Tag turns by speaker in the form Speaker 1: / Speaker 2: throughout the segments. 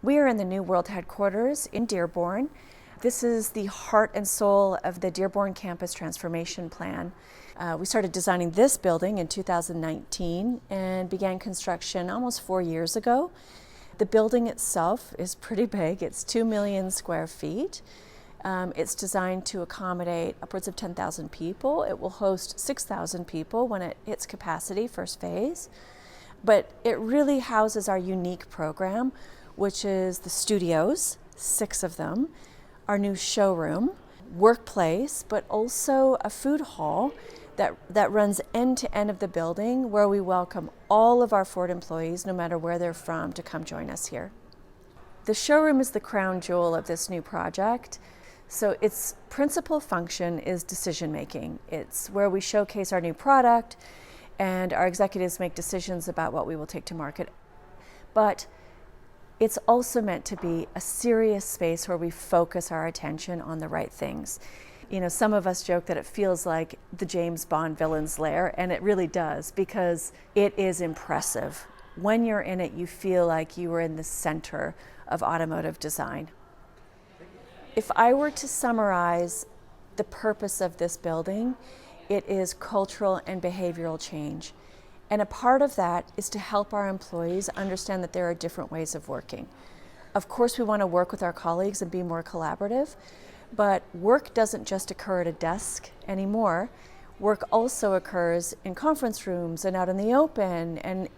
Speaker 1: We are in the New World headquarters in Dearborn. This is the heart and soul of the Dearborn Campus Transformation Plan. We started designing this building in 2019 and began construction almost 4 years ago. The building itself is pretty big. It's 2 million square feet. It's designed to accommodate upwards of 10,000 people. It will host 6,000 people when it hits capacity, first phase. But it really houses our unique program, which is the studios, 6 of them, our new showroom, workplace, but also a food hall that runs end to end of the building, where we welcome all of our Ford employees, no matter where they're from, to come join us here. The showroom is the crown jewel of this new project. So its principal function is decision making. It's where we showcase our new product and our executives make decisions about what we will take to market. But it's also meant to be a serious space where we focus our attention on the right things. You know, some of us joke that it feels like the James Bond villain's lair, and it really does, because it is impressive. When you're in it, you feel like you are in the center of automotive design. If I were to summarize the purpose of this building, it is cultural and behavioral change. And a part of that is to help our employees understand that there are different ways of working. Of course, we want to work with our colleagues and be more collaborative, but work doesn't just occur at a desk anymore. Work also occurs in conference rooms and out in the open and,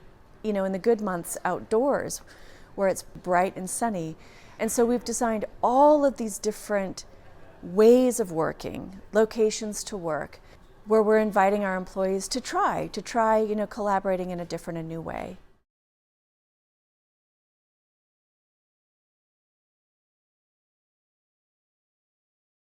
Speaker 1: you know, in the good months outdoors where it's bright and sunny. And so we've designed all of these different ways of working, locations to work, where we're inviting our employees to try, you know, collaborating in a different and new way.